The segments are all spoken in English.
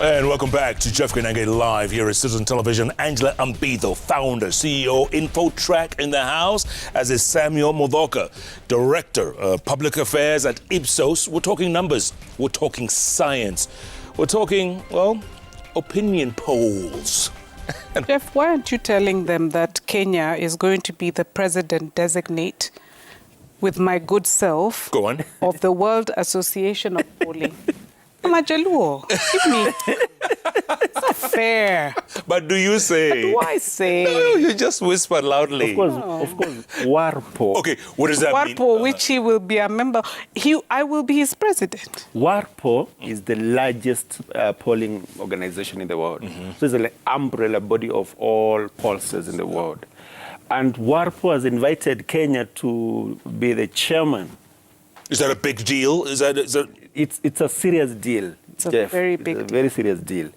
And welcome back to Jeff Koinange Live here at Citizen Television. Angela Ambitho, founder, CEO, Infotrak in the house, as is Samuel Modhoka, Director of Public Affairs at Ipsos. We're talking numbers, we're talking science, we're talking, well, opinion polls. Jeff, why aren't you telling them that Kenya is going to be the president designate with my good self Go on. of the World Association of Polling? Majaluo, give me. It's not fair. But do you say? What do I say? No, you just whisper loudly. Of course, WARPO. Okay, what does that mean? WARPO, which he will be a member. I will be his president. WARPO is the largest polling organization in the world. So it's an umbrella body of all pollsters in the world. And WARPO has invited Kenya to be the chairman. Is that a big deal? Is that... It's a serious deal, It's a Jeff. very big It's a very serious deal.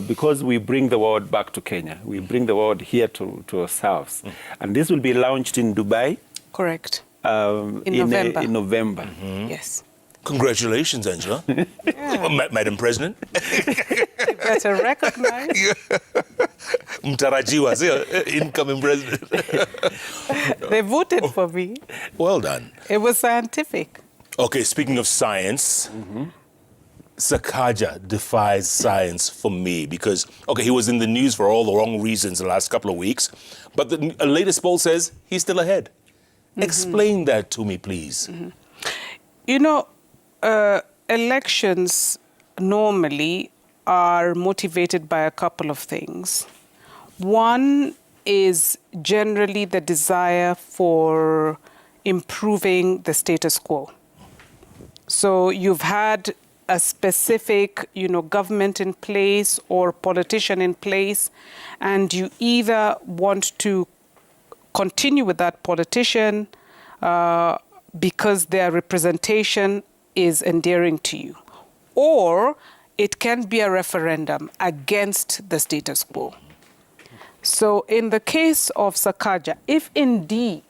Because we bring the world back to Kenya. We bring the world here to ourselves. And this will be launched in Dubai. Correct. In November. In November. Yes. Congratulations, Angela. Madam President. You better recognize. Mtarajiwa, incoming president. They voted for me. Well done. It was scientific. Okay, speaking of science, Sakaja defies science for me because, okay, he was in the news for all the wrong reasons the last couple of weeks, but the latest poll says he's still ahead. Explain that to me, please. You know, elections normally are motivated by a couple of things. One is generally the desire for improving the status quo. So you've had a specific, government in place or politician in place, and you either want to continue with that politician because their representation is endearing to you, or it can be a referendum against the status quo. So in the case of Sakaja, if indeed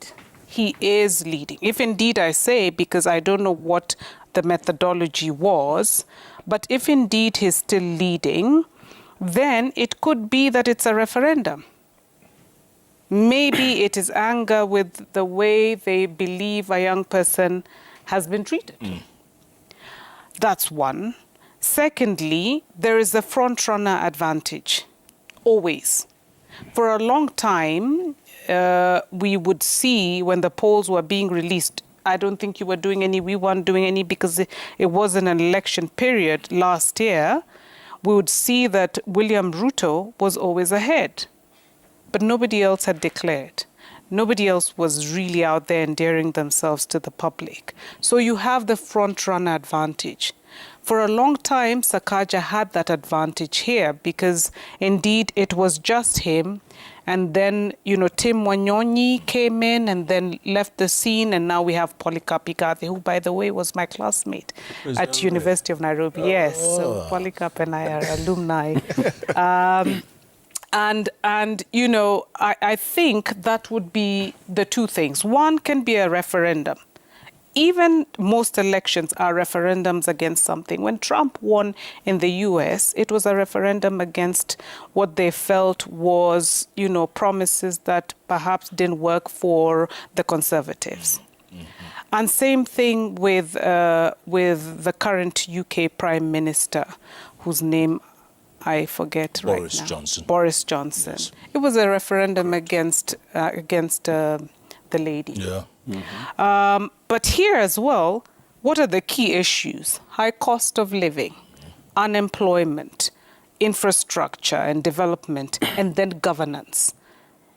he is leading, if indeed I say, because I don't know what the methodology was, but if indeed he's still leading, then it could be that it's a referendum. Maybe it is anger with the way they believe a young person has been treated. That's one. Secondly, there is a front-runner advantage, always. For a long time, we would see when the polls were being released, I don't think we weren't doing any because it wasn't an election period last year, we would see that William Ruto was always ahead. But nobody else had declared. Nobody else was really out there endearing themselves to the public. So you have the front-runner advantage. For a long time, Sakaja had that advantage here because indeed it was just him. And then, Tim Wanyonyi came in and then left the scene. And now we have Polycarp Igathe, who, by the way, was my classmate at University of Nairobi. Yes, so Polycarp and I are alumni. I think that would be the two things. One can be a referendum. Even most elections are referendums against something. When Trump won in the US, it was a referendum against what they felt was, promises that perhaps didn't work for the conservatives. And same thing with the current UK Prime Minister, whose name I forget Boris right now. Johnson. Boris Johnson. Yes. It was a referendum against the lady. Yeah. But here as well, what are the key issues? High cost of living, unemployment, infrastructure and development, and then governance,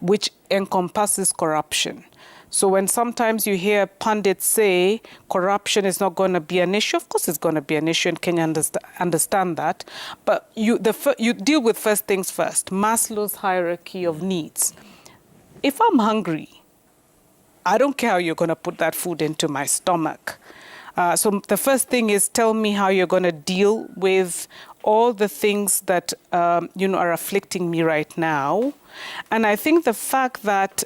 which encompasses corruption. So when sometimes you hear pundits say corruption is not going to be an issue, of course it's going to be an issue, and Kenya understand that. But you deal with first things first, Maslow's hierarchy of needs. If I'm hungry, I don't care how you're going to put that food into my stomach. So the first thing is tell me how you're going to deal with all the things that are afflicting me right now. And I think the fact that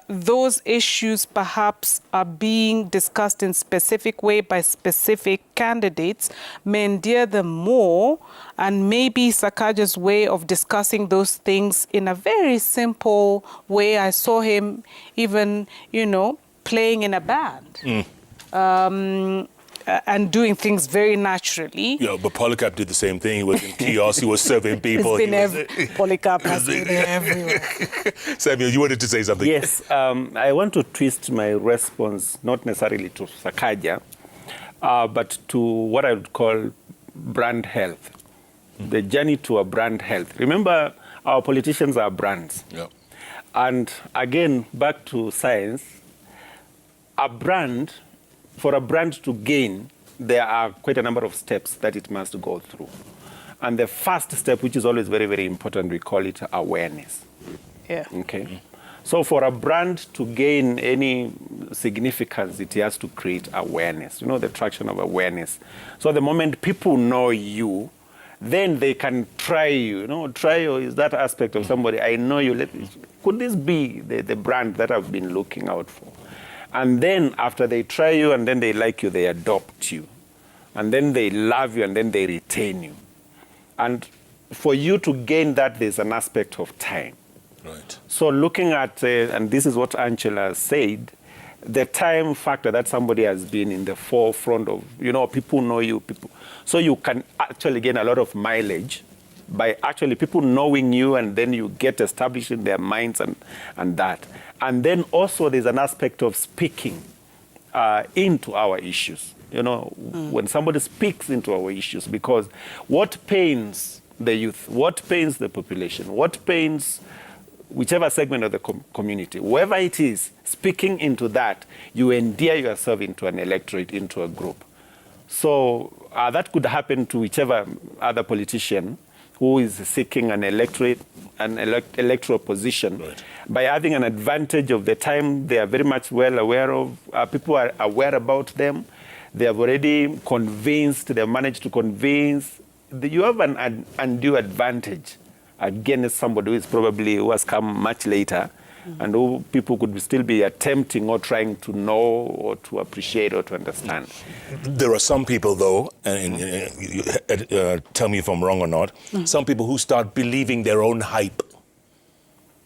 those issues perhaps are being discussed in specific way by specific candidates may endear them more, and maybe Sakaja's way of discussing those things in a very simple way. I saw him even, playing in a band. And doing things very naturally. Yeah, but Polycarp did the same thing. He was in kiosks, he was serving people. Polycarp has been everywhere. Samuel, you wanted to say something? Yes, I want to twist my response, not necessarily to Sakaja, but to what I would call brand health, the journey to a brand health. Remember, our politicians are brands. Yeah. And again, back to science, for a brand to gain, there are quite a number of steps that it must go through. And the first step, which is always very, very important, we call it awareness. Yeah. Okay. So for a brand to gain any significance, it has to create awareness, the traction of awareness. So the moment people know you, then they can try you. Trial is that aspect of somebody. I know you. Could this be the brand that I've been looking out for? And then after they try you and then they like you, they adopt you. And then they love you and then they retain you. And for you to gain that, there's an aspect of time. Right. So looking at, and this is what Angela said, the time factor that somebody has been in the forefront of, people know you, so you can actually gain a lot of mileage by actually people knowing you, and then you get established in their minds and that. And then also there's an aspect of speaking into our issues. When somebody speaks into our issues, because what pains the youth, what pains the population, what pains whichever segment of the community, whoever it is, speaking into that, you endear yourself into an electorate, into a group. So that could happen to whichever other politician who is seeking an electorate, electoral position, right, by having an advantage of the time they are very much well aware of. People are aware about them. They have already convinced, they have managed to convince. You have an undue advantage against somebody who has come much later, and who people could still be attempting or trying to know or to appreciate or to understand. There are some people, though, and tell me if I'm wrong or not, some people who start believing their own hype.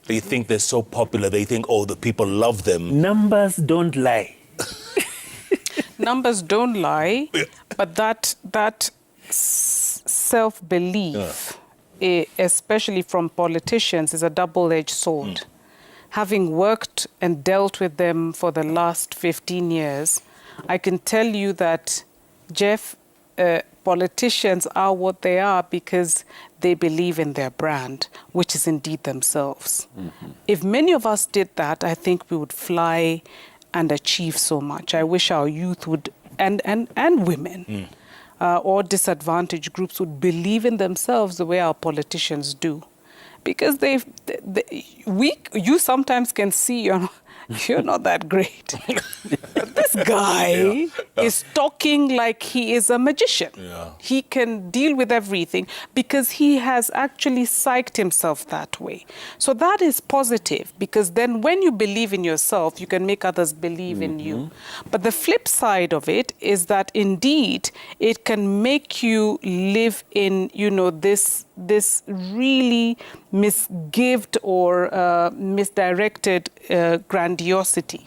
They think they're so popular. They think, the people love them. Numbers don't lie. Numbers don't lie, but that self-belief, especially from politicians, is a double-edged sword. Having worked and dealt with them for the last 15 years, I can tell you that, Jeff, politicians are what they are because they believe in their brand, which is indeed themselves. If many of us did that, I think we would fly and achieve so much. I wish our youth would, and women, or disadvantaged groups would believe in themselves the way our politicians do. Because you sometimes can see you're not that great. But this guy is talking like he is a magician. Yeah. He can deal with everything because he has actually psyched himself that way. So that is positive, because then when you believe in yourself, you can make others believe in you. But the flip side of it is that indeed it can make you live in, this really misgived or misdirected grandiosity,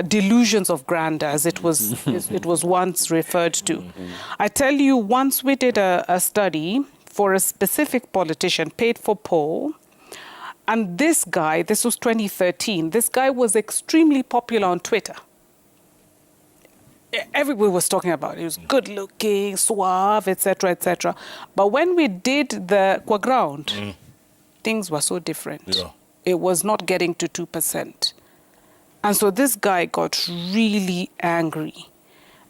delusions of grandeur, as it was once referred to. I tell you, once we did a study for a specific politician, paid for poll, and this was 2013, this guy was extremely popular on Twitter. Everybody was talking about it. He was good looking, suave, etc., etc. But when we did the qua ground, things were so different. Yeah. It was not getting to 2%. And so this guy got really angry.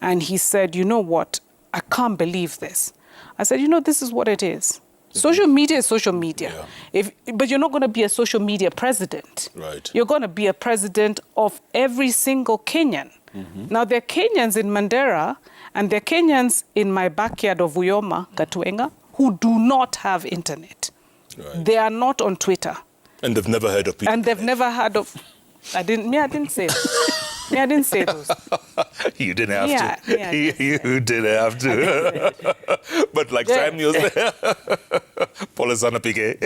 And he said, you know what? I can't believe this. I said, this is what it is. Social media is social media. Yeah. But you're not going to be a social media president. Right. You're going to be a president of every single Kenyan. Now, there are Kenyans in Mandera and there are Kenyans in my backyard of Uyoma, Katuenga, who do not have internet. Right. They are not on Twitter. And they've never heard of people. And they've never heard of... I didn't say that. I didn't say those. You didn't have to. Yeah, you didn't have to. But like Samuel said, Paul is on a pique.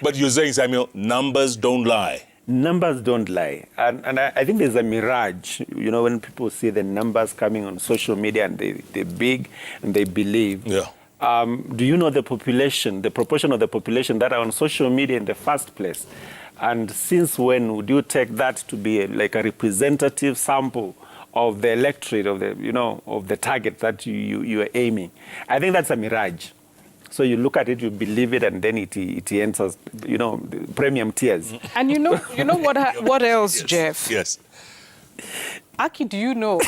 But you're saying, Samuel, numbers don't lie. Numbers don't lie. And I think there's a mirage, you know, when people see the numbers coming on social media and they're big and they believe. Yeah. Do you know the population, the proportion of the population that are on social media in the first place? And since when would you take that to be like a representative sample of the electorate, of the, you know, of the target that you are aiming? I think that's a mirage. So you look at it, you believe it, and then it enters, you know, premium tiers. And you know what else, Yes. Jeff? Yes. Aki, do you know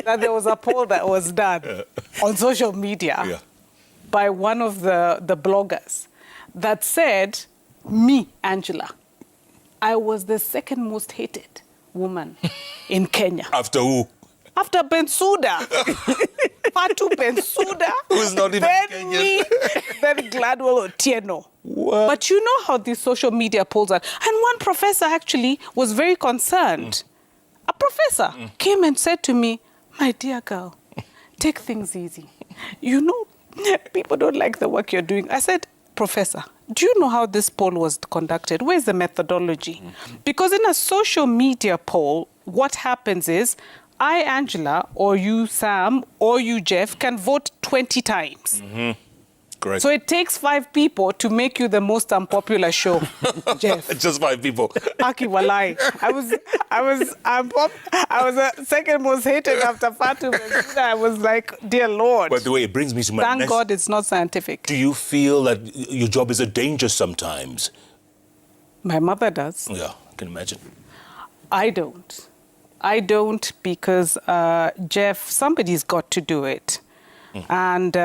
that there was a poll that was done on social media by one of the bloggers that said, me, Angela, I was the second most hated woman in Kenya. After who? After Bensouda. Fatu Bensouda. Who's not even then Kenyan. me, then Gladwell Otieno. What? But you know how these social media polls are. And one professor actually was very concerned. A professor came and said to me, my dear girl, take things easy. You know, people don't like the work you're doing. I said, Professor, do you know how this poll was conducted? Where's the methodology? Because in a social media poll, what happens is I, Angela, or you, Sam, or you, Jeff, can vote 20 times. Correct. So it takes 5 people to make you the most unpopular show, Jeff. Just 5 people. Aki walai. I was the second most hated after Fatu Bensouda. I was like, dear Lord. By the way, it brings me to my Thank next... God it's not scientific. Do you feel that your job is a danger sometimes? My mother does. Yeah, I can imagine. I don't. I don't because, Jeff, somebody's got to do it. And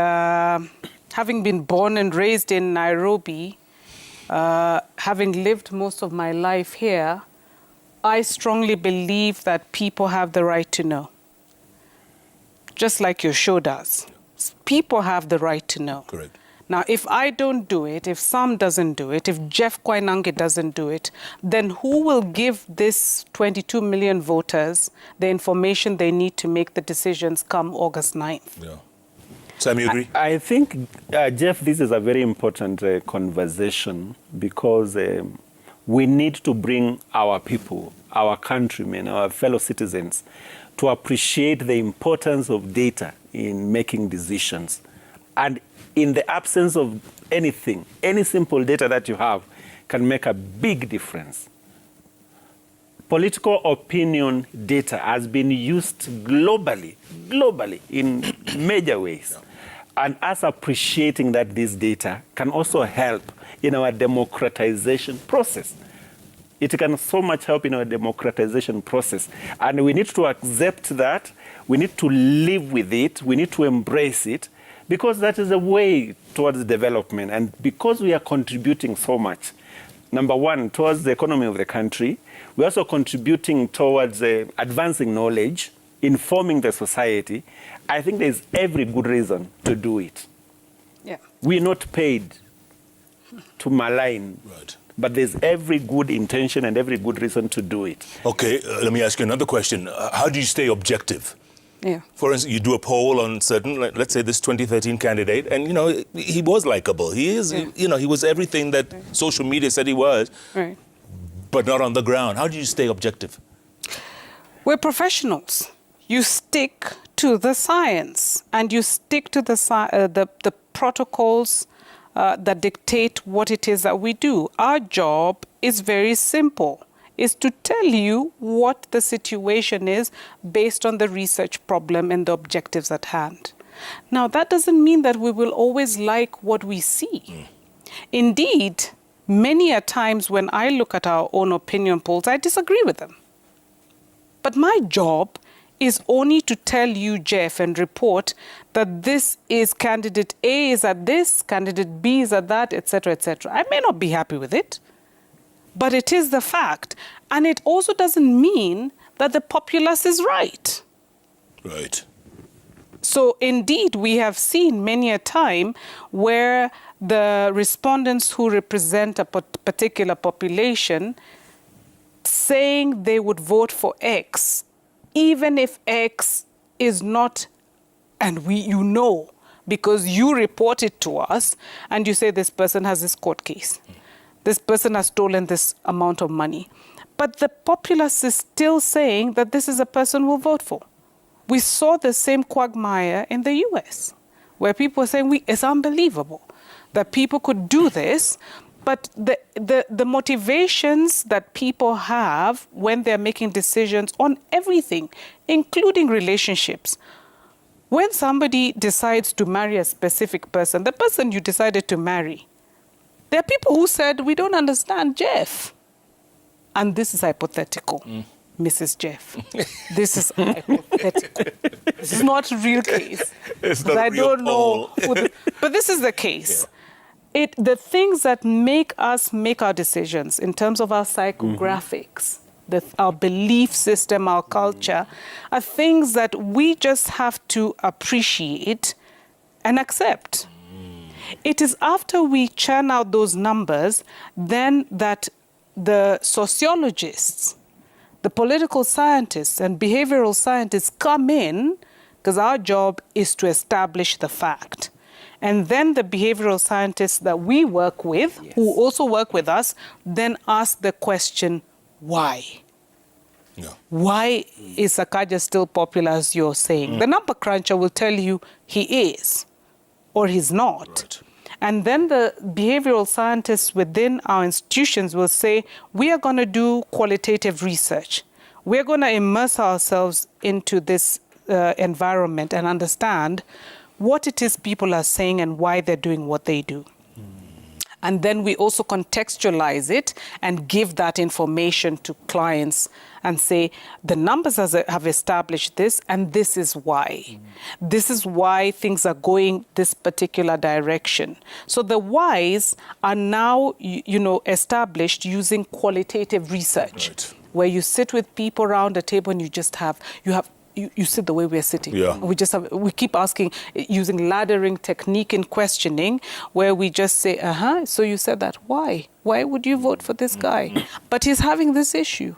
having been born and raised in Nairobi, having lived most of my life here, I strongly believe that people have the right to know. Just like your show does. People have the right to know. Correct. Now, if I don't do it, if Sam doesn't do it, if Jeff Koinange doesn't do it, then who will give this 22 million voters the information they need to make the decisions come August 9th? Yeah. Sam, you agree? I think, Jeff, this is a very important conversation because we need to bring our people, our countrymen, our fellow citizens to appreciate the importance of data in making decisions. And in the absence of anything, any simple data that you have can make a big difference. Political opinion data has been used globally in major ways. And us appreciating that this data can also help in our democratization process. It can so much help in our democratization process. And we need to accept that. We need to live with it. We need to embrace it because that is a way towards development. And because we are contributing so much, number one, towards the economy of the country, we're also contributing towards advancing knowledge, informing the society. I think there's every good reason to do it. Yeah. We're not paid to malign, Right. but there's every good intention and every good reason to do it. Okay, let me ask you another question. How do you stay objective? Yeah. For instance, you do a poll on certain, let's say this 2013 candidate, and, you know, he was likable. He is, you know, he was everything that social media said he was, Right. but not on the ground. How do you stay objective? We're professionals. You stick to the science and you stick to the protocols that dictate what it is that we do. Our job is very simple, is to tell you what the situation is based on the research problem and the objectives at hand. Now, that doesn't mean that we will always like what we see. Indeed, many a times when I look at our own opinion polls, I disagree with them. But my job is only to tell you, Jeff, and report that this is candidate A is at this, candidate B is at that, etc., etc. I may not be happy with it, but it is the fact. And it also doesn't mean that the populace is right. Right. So indeed, we have seen many a time where the respondents who represent a particular population saying they would vote for X, even if X is not, and you know, because you report it to us and you say this person has this court case. This person has stolen this amount of money. But the populace is still saying that this is a person we'll vote for. We saw the same quagmire in the US, where people were saying, it's unbelievable that people could do this, but the motivations that people have when they're making decisions on everything, including relationships. When somebody decides to marry a specific person, the person you decided to marry, there are people who said, we don't understand Jeff. And this is hypothetical. Mrs. Jeff. This is hypothetical. This is not a real case. It's not I a real don't know. But this is the case. Yeah. The things that make us make our decisions in terms of our psychographics, our belief system, our culture, are things that we just have to appreciate and accept. It is after we churn out those numbers then that the sociologists, the political scientists and behavioral scientists come in, because our job is to establish the fact. And then the behavioral scientists that we work with, who also work with us, then ask the question, why? Yeah. Why is Sakaja still popular, as you're saying? The number cruncher will tell you he is, or he's not. Right. And then the behavioral scientists within our institutions will say, we are going to do qualitative research. We're going to immerse ourselves into this environment and understand what it is people are saying and why they're doing what they do. And then we also contextualize it and give that information to clients and say, the numbers have established this, and this is why. This is why things are going this particular direction. So the whys are now, established using qualitative research, right, where you sit with people around a table and you sit the way we're sitting. Yeah. We keep asking, using laddering technique in questioning, where we just say, so you said that, why? Why would you vote for this guy? But he's having this issue.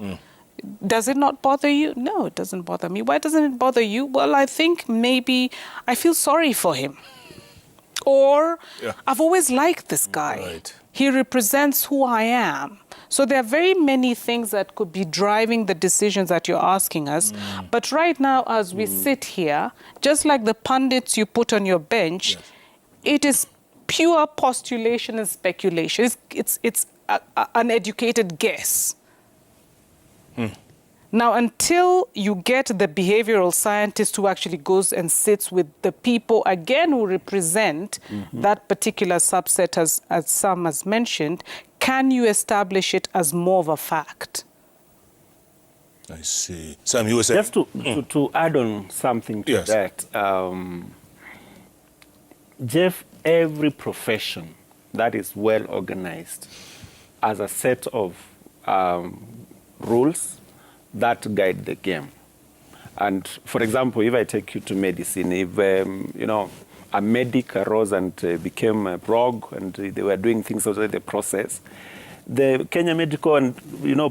Does it not bother you? No, it doesn't bother me. Why doesn't it bother you? Well, I think maybe I feel sorry for him. Or I've always liked this guy. Right. He represents who I am. So there are very many things that could be driving the decisions that you're asking us. But right now, as we sit here, just like the pundits you put on your bench, it is pure postulation and speculation. It's an educated guess. Now, until you get the behavioral scientist who actually goes and sits with the people, again, who represent that particular subset, as Sam has mentioned, can you establish it as more of a fact? I see. Sam, you were saying... Just to add on something to that, Jeff, every profession that is well organized has a set of rules that guide the game. And for example, if I take you to medicine, if a medic arose and became a brogue and they were doing things outside the process, the Kenya Medical and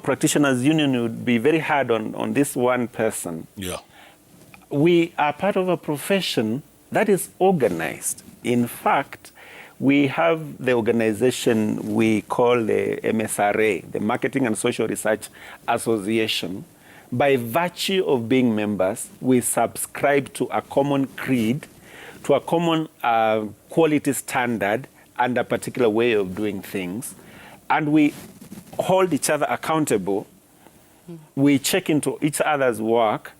Practitioners Union would be very hard on this one person. Yeah. We are part of a profession that is organized. In fact, we have the organization we call the MSRA, the Marketing and Social Research Association. By virtue of being members, we subscribe to a common creed, to a common quality standard and a particular way of doing things. And we hold each other accountable. We check into each other's work.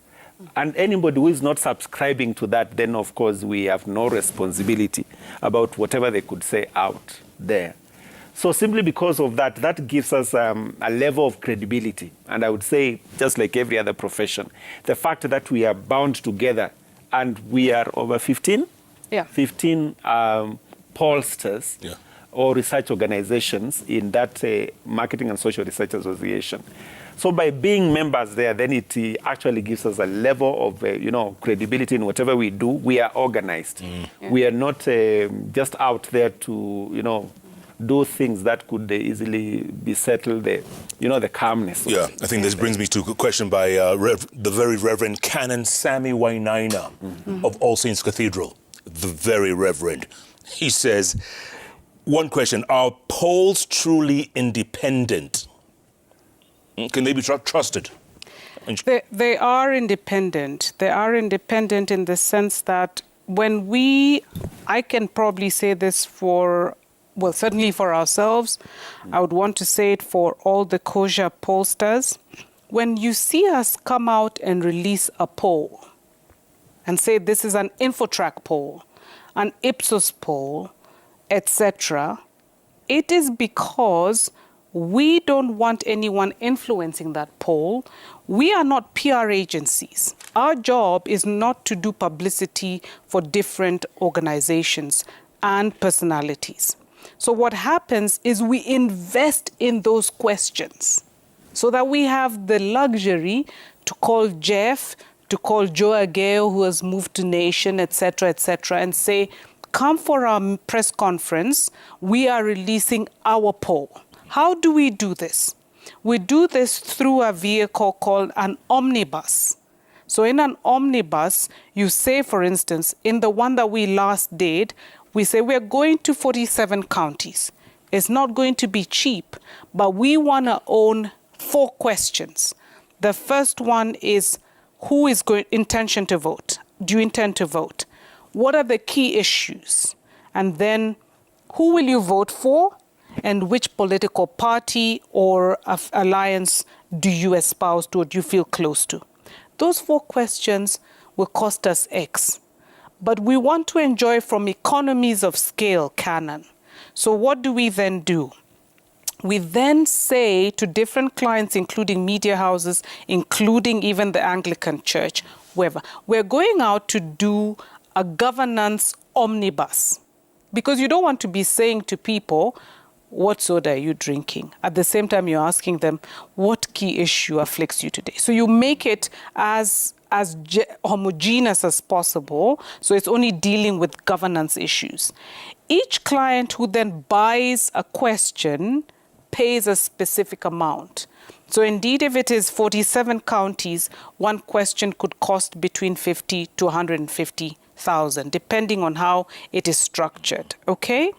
And anybody who is not subscribing to that, then of course we have no responsibility about whatever they could say out there. So simply because of that, that gives us a level of credibility. And I would say, just like every other profession, the fact that we are bound together and we are over 15 pollsters or research organizations in that Marketing and Social Research Association. So by being members there, then it actually gives us a level of, credibility in whatever we do. We are organized. Yeah. We are not just out there to, do things that could easily be settled, the calmness. Yeah, I think this brings me to a question by the very Reverend Canon Sammy Wainaina of All Saints Cathedral, the very Reverend. He says, one question, are polls truly independent? Can they be trusted? They are independent. They are independent in the sense that I can probably say this certainly for ourselves. I would want to say it for all the kosher pollsters. When you see us come out and release a poll and say this is an Infotrak poll, an Ipsos poll, etc., it is because we don't want anyone influencing that poll. We are not PR agencies. Our job is not to do publicity for different organizations and personalities. So what happens is we invest in those questions so that we have the luxury to call Jeff, to call Joe Ageo, who has moved to Nation, etc., and say, come for our press conference. We are releasing our poll. How do we do this? We do this through a vehicle called an omnibus. So in an omnibus, you say, for instance, in the one that we last did, we say we're going to 47 counties. It's not going to be cheap, but we want to own 4 questions. The first one is, who is intention to vote? Do you intend to vote? What are the key issues? And then, who will you vote for? And which political party or alliance do you espouse to or do you feel close to? Those 4 questions will cost us X. But we want to enjoy from economies of scale, Canon. So what do we then do? We then say to different clients, including media houses, including even the Anglican Church, wherever, we're going out to do a governance omnibus. Because you don't want to be saying to people, what soda are you drinking? At the same time, you're asking them, what key issue afflicts you today? So you make it as homogeneous as possible, so it's only dealing with governance issues. Each client who then buys a question pays a specific amount. So indeed, if it is 47 counties, one question could cost between 50 to 150,000, depending on how it is structured, okay?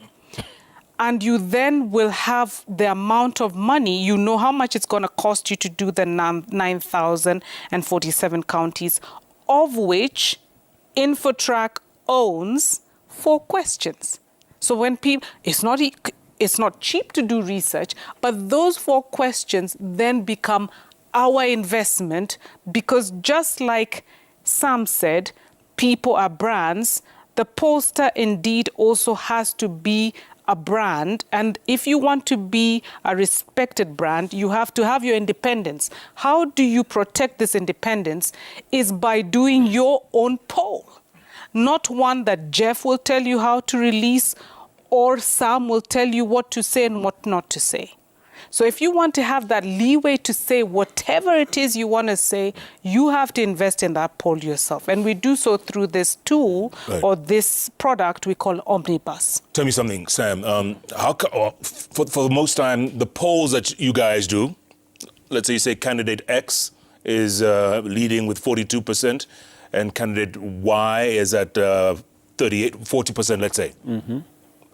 And you then will have the amount of money, you know how much it's going to cost you to do the 9,047 counties, of which Infotrak owns 4 questions. So when people, it's not cheap to do research, but those 4 questions then become our investment, because just like Sam said, people are brands, the pollster indeed also has to be a brand, and if you want to be a respected brand, you have to have your independence. How do you protect this independence? Is by doing your own poll, not one that Jeff will tell you how to release or Sam will tell you what to say and what not to say. So if you want to have that leeway to say whatever it is you want to say, you have to invest in that poll yourself. And we do so through this tool or this product we call Omnibus. Tell me something, Sam. For the most time, the polls that you guys do, let's say candidate X is leading with 42%, and candidate Y is at 40%, let's say. Mm-hmm.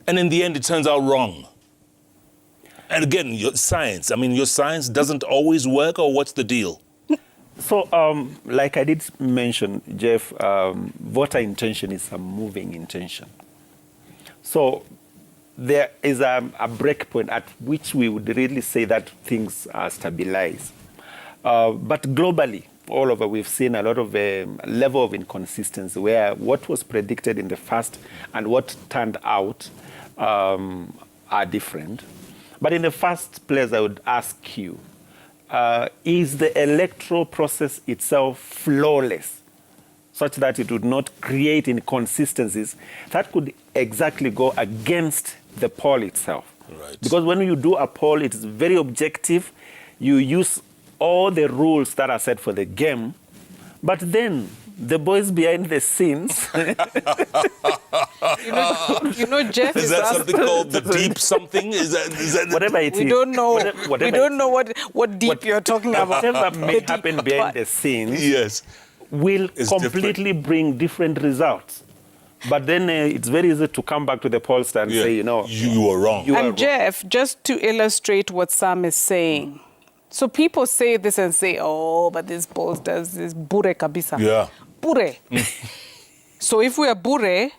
And in the end, it turns out wrong. And again, your science doesn't always work, or what's the deal? So, like I did mention, Jeff, voter intention is a moving intention. So there is a break point at which we would really say that things are stabilized. But globally, all over, we've seen a lot of level of inconsistency where what was predicted in the first and what turned out are different. But in the first place, I would ask you, is the electoral process itself flawless, such that it would not create inconsistencies that could exactly go against the poll itself? Right. Because when you do a poll, it is very objective. You use all the rules that are set for the game, but then the boys behind the scenes. You know, Jeff Is that something called the deep something? Is that whatever it is. we don't know. Whatever We don't know what deep you're talking about. Whatever may happen behind the scenes yes. will It's completely bring different results. But then it's very easy to come back to the pollster and say, you were wrong. You are wrong. And Jeff, just to illustrate what Sam is saying, so people say this and say, oh, but this pollsters is bure kabisa. Yeah. Bure. So if we are bure,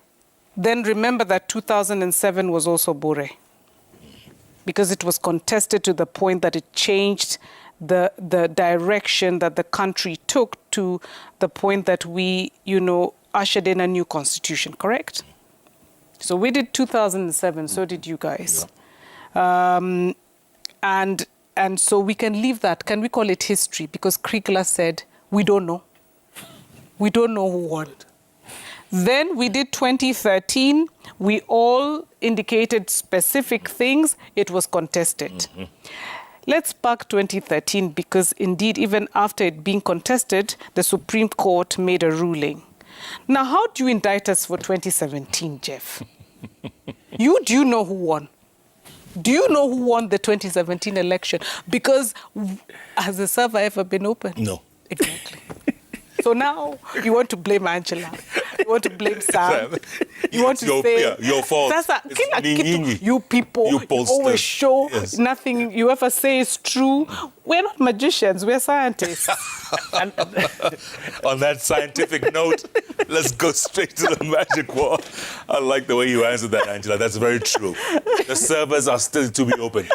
then remember that 2007 was also bure. Because it was contested to the point that it changed the direction that the country took to the point that we, ushered in a new constitution, correct? So we did 2007, so did you guys. Yeah. And so we can leave that. Can we call it history? Because Krikla said, we don't know. We don't know who won. Then we did 2013. We all indicated specific things. It was contested. Mm-hmm. Let's back 2013 because indeed, even after it being contested, the Supreme Court made a ruling. Now, how do you indict us for 2017, Jeff? Do you know who won? Do you know who won the 2017 election? Because has the server ever been opened? No. Exactly. So now you want to blame Angela. You want to blame Sam. You want to say... your fault. You people you always show yes. nothing you ever say is true. We're not magicians. We're scientists. And on that scientific note, let's go straight to the magic wall. I like the way you answered that, Angela. That's very true. The servers are still to be open.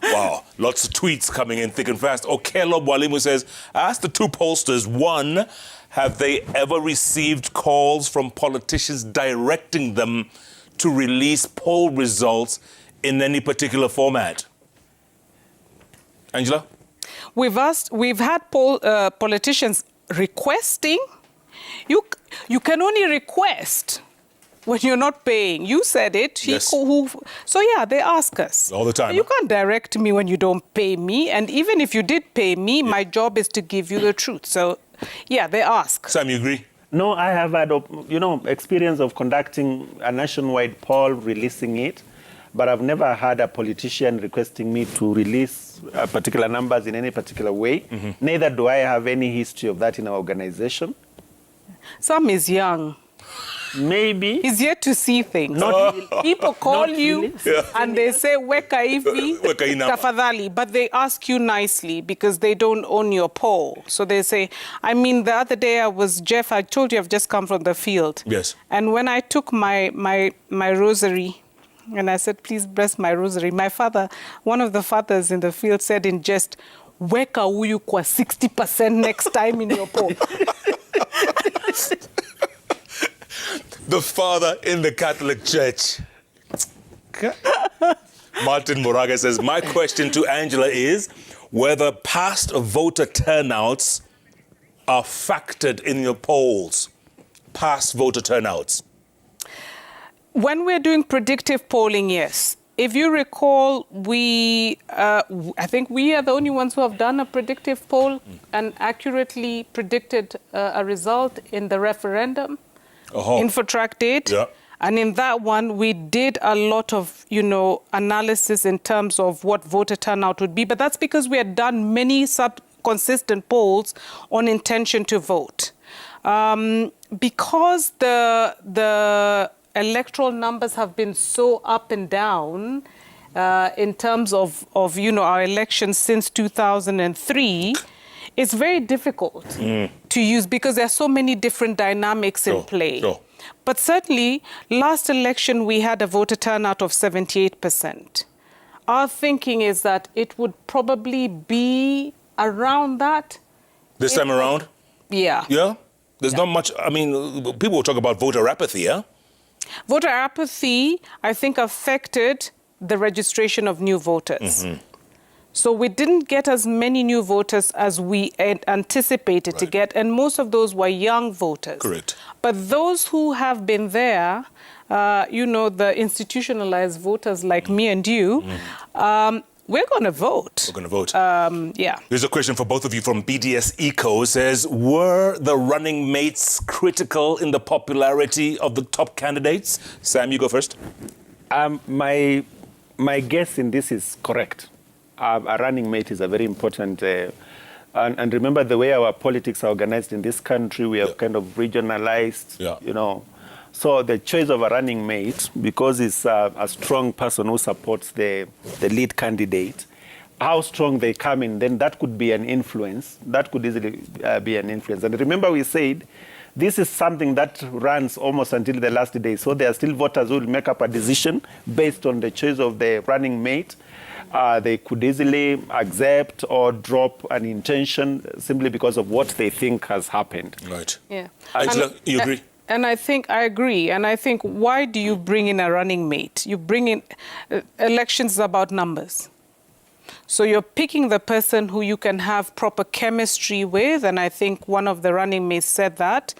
Wow, lots of tweets coming in thick and fast. Okelo Bwalimu says, ask the two pollsters, one, have they ever received calls from politicians directing them to release poll results in any particular format? Angela? We've had politicians requesting. You can only request when you're not paying. You said it. Yes. So yeah, they ask us. All the time. You can't direct me when you don't pay me. And even if you did pay me, my job is to give you the truth. So yeah, they ask. Sam, you agree? No, I have had, experience of conducting a nationwide poll, releasing it. But I've never had a politician requesting me to release particular numbers in any particular way. Mm-hmm. Neither do I have any history of that in our organization. Sam is young. Maybe. He's yet to see things. People call you and they say, weka hivi, tafadhali, but they ask you nicely because they don't own your poll. So they say, the other day Jeff, I told you I've just come from the field. Yes. And when I took my rosary, and I said, please bless my rosary, my father, one of the fathers in the field said in jest, weka huyu kwa 60% next time in your poll. The father in the Catholic Church. Martin Moraga says, my question to Angela is whether past voter turnouts are factored in your polls. Past voter turnouts. When we're doing predictive polling, yes. If you recall, I think we are the only ones who have done a predictive poll and accurately predicted a result in the referendum. Infotrak did. Yeah. And in that one, we did a lot of, analysis in terms of what voter turnout would be. But that's because we had done many consistent polls on intention to vote. Because the electoral numbers have been so up and down in terms of our elections since 2003, it's very difficult to use because there are so many different dynamics in play. Sure. But certainly, last election, we had a voter turnout of 78%. Our thinking is that it would probably be around that. This time around? Yeah. Yeah? There's not much, people will talk about voter apathy, yeah? Voter apathy, I think, affected the registration of new voters. Mm-hmm. So we didn't get as many new voters as we had anticipated to get, and most of those were young voters. Correct. But those who have been there, the institutionalized voters like me and you, We're going to vote. We're going to vote. Yeah. Here's a question for both of you from BDS Eco. It says, were the running mates critical in the popularity of the top candidates? Sam, you go first. My guess in this is correct. A running mate is a very important... and remember the way our politics are organized in this country, we are kind of regionalized, you know. So the choice of a running mate, because it's a strong person who supports the lead candidate, how strong they come in, then that could be an influence. That could easily be an influence. And remember we said, this is something that runs almost until the last day. So there are still voters who will make up a decision based on the choice of the running mate. They could easily accept or drop an intention simply because of what they think has happened. Right. Yeah. Angela, you agree? And I agree. And I think, why do you bring in a running mate? You bring in, elections is about numbers. So you're picking the person who you can have proper chemistry with. And I think one of the running mates said that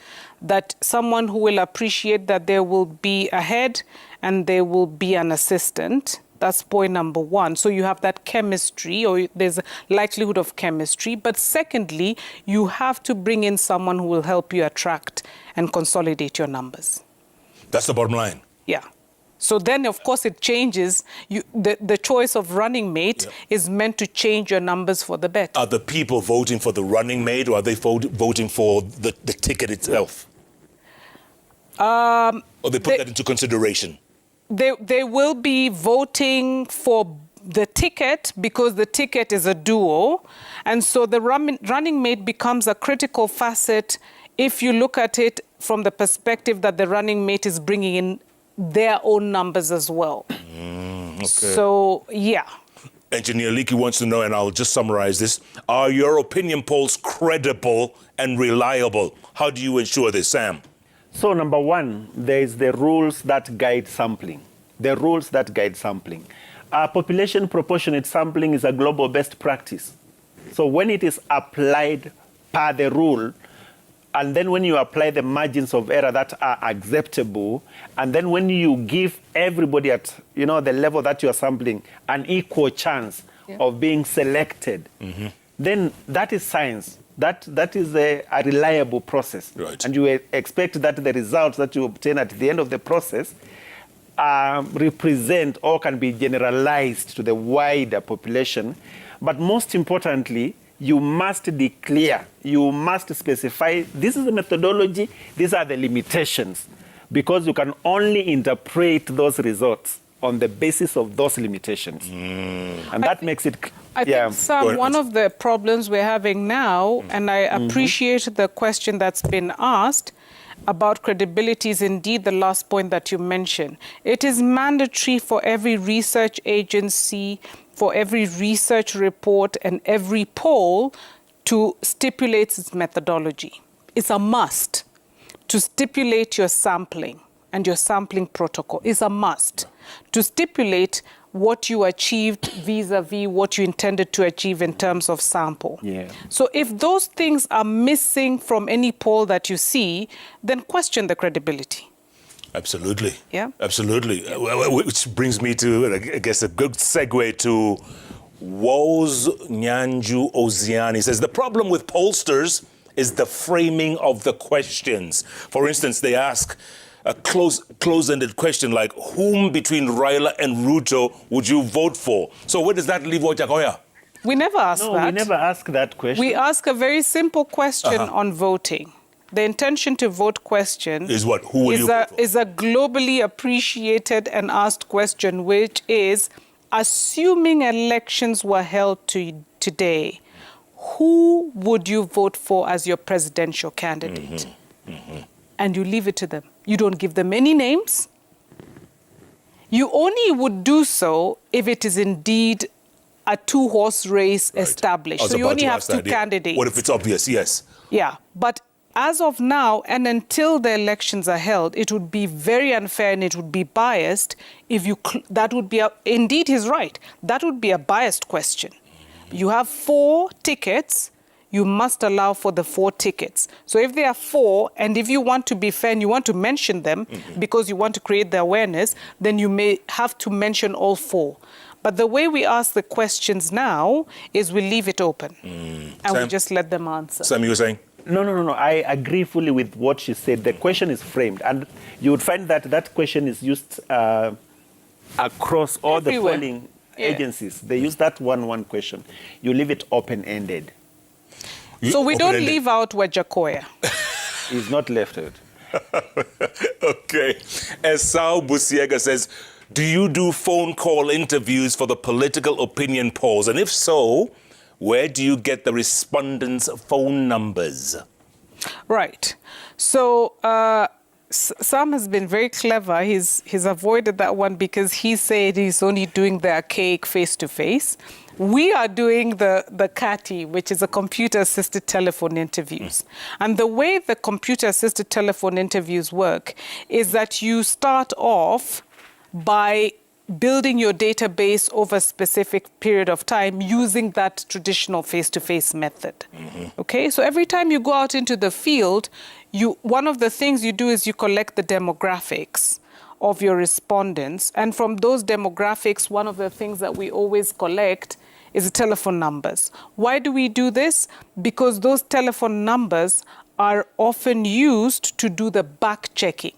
someone who will appreciate that there will be a head and there will be an assistant. That's point number one. So you have that chemistry, or there's a likelihood of chemistry. But secondly, you have to bring in someone who will help you attract and consolidate your numbers. That's the bottom line. Yeah. So then, of course, it changes. The choice of running mate is meant to change your numbers for the better. Are the people voting for the running mate, or are they voting for the ticket itself? Or they put that into consideration? They will be voting for the ticket because the ticket is a duo. And so the running mate becomes a critical facet if you look at it from the perspective that the running mate is bringing in their own numbers as well. Okay. So, yeah. Engineer Leakey wants to know, and I'll just summarize this, are your opinion polls credible and reliable? How do you ensure this, Sam? So number one, there is the rules that guide sampling. The rules that guide sampling. Population proportionate sampling is a global best practice. So when it is applied per the rule, and then when you apply the margins of error that are acceptable, and then when you give everybody at the level that you are sampling an equal chance of being selected, then that is science. That is a reliable process. Right. And you expect that the results that you obtain at the end of the process represent or can be generalized to the wider population. But most importantly, you must declare, you must specify, this is the methodology, these are the limitations, because you can only interpret those results on the basis of those limitations. And that makes it... I think, Sam, one of the problems we're having now, and I appreciate the question that's been asked about credibility, is indeed the last point that you mentioned. It is mandatory for every research agency, for every research report and every poll to stipulate its methodology. It's a must to stipulate your sampling and your sampling protocol. It's a must to stipulate what you achieved vis-a-vis what you intended to achieve in terms of sample. Yeah. So if those things are missing from any poll that you see, then question the credibility. Absolutely. Yeah. Absolutely. Which brings me to, I guess, a good segue to Woz Nyanju Oziani. He says, the problem with pollsters is the framing of the questions. For instance, they ask a close-ended question like, whom between Raila and Ruto would you vote for? So where does that leave Wajakoya? We never ask that. No, we never ask that question. We ask a very simple question on voting. The intention to vote question is what? Who will you vote for? Is a globally appreciated and asked question, which is, assuming elections were held today, who would you vote for as your presidential candidate? And you leave it to them. You don't give them any names. You only would do so if it is indeed a two-horse race established. So you only have two candidates. What if it's obvious? Yes. Yeah, but as of now, and until the elections are held, it would be very unfair and it would be biased if that would be indeed he's right. That would be a biased question. You have 4 tickets. You must allow for the 4 tickets. So if there are 4, and if you want to be fair and you want to mention them because you want to create the awareness, then you may have to mention all 4. But the way we ask the questions now is we leave it open and we Sam? just let them answer. Sam, you were saying? No. I agree fully with what she said. The question is framed, and you would find that that question is used across all Everywhere. the polling agencies. They use that one question. You leave it open-ended. So we don't Open-ended. leave out Wajakoya. It's not left out. Okay. Esau Busiega says, do you do phone call interviews for the political opinion polls? And if so, where do you get the respondents' phone numbers? Right. So Sam has been very clever. He's avoided that one because he said he's only doing the archaic face-to-face. We are doing the CATI, which is a computer-assisted telephone interviews. And the way the computer-assisted telephone interviews work is that you start off by building your database over a specific period of time using that traditional face-to-face method. Okay, so every time you go out into the field, one of the things you do is you collect the demographics of your respondents. And from those demographics, one of the things that we always collect is the telephone numbers. Why do we do this? Because those telephone numbers are often used to do the back-checking.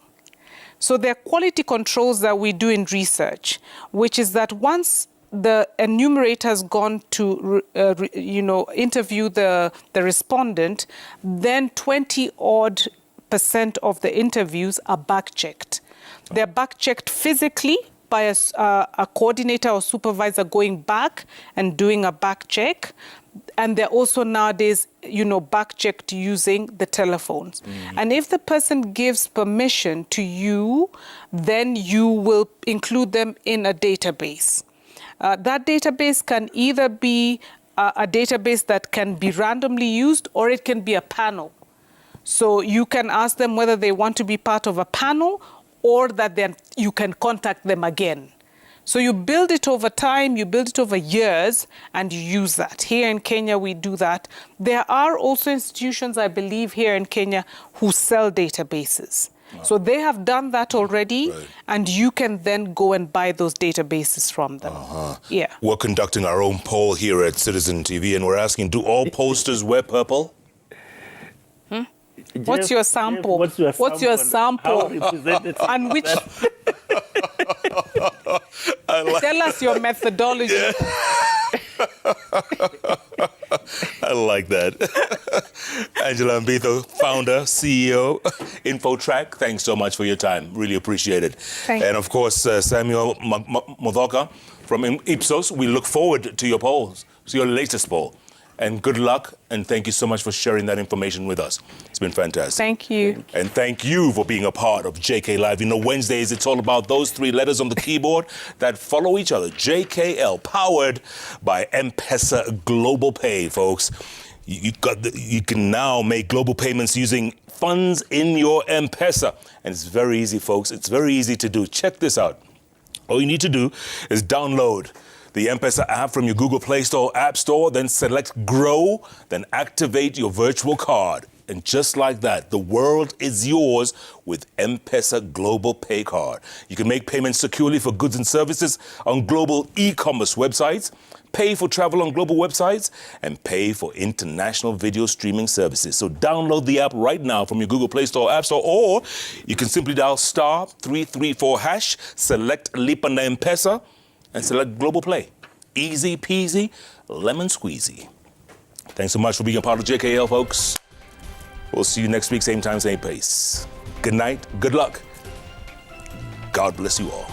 So there are quality controls that we do in research, which is that once the enumerator has gone to interview the respondent, then 20-odd% of the interviews are back-checked. They're back-checked physically by a coordinator or supervisor going back and doing a back check. And they're also nowadays, back checked using the telephones. And if the person gives permission to you, then you will include them in a database. That database can either be a database that can be randomly used, or it can be a panel. So you can ask them whether they want to be part of a panel, or that then you can contact them again. So you build it over time, you build it over years, and you use that. Here in Kenya, we do that. There are also institutions, I believe, here in Kenya who sell databases. So they have done that already, and you can then go and buy those databases from them. Yeah. We're conducting our own poll here at Citizen TV, and we're asking, do all pollsters wear purple? What's your sample? What's your sample? And which? Tell us your methodology. Yeah. I like that. Angela Mbitho, founder, CEO, Infotrak, thanks so much for your time. Really appreciate it. And of course, Samuel Muthoka from Ipsos, we look forward to your polls, to your latest poll. And good luck, and thank you so much for sharing that information with us. It's been fantastic. Thank you. And thank you for being a part of JKLive. Wednesdays, it's all about those three letters on the keyboard that follow each other. JKL, powered by M-Pesa Global Pay, folks. You can now make global payments using funds in your M-Pesa. And it's very easy, folks. It's very easy to do. Check this out. All you need to do is download the M-Pesa app from your Google Play Store, App Store, then select Grow, then activate your virtual card. And just like that, the world is yours with M-Pesa Global Pay Card. You can make payments securely for goods and services on global e-commerce websites, pay for travel on global websites, and pay for international video streaming services. So download the app right now from your Google Play Store, App Store, or you can simply dial *334#, select Lipa na M-Pesa, and select Global Play. Easy peasy, lemon squeezy. Thanks so much for being a part of JKL, folks. We'll see you next week, same time, same place. Good night, good luck. God bless you all.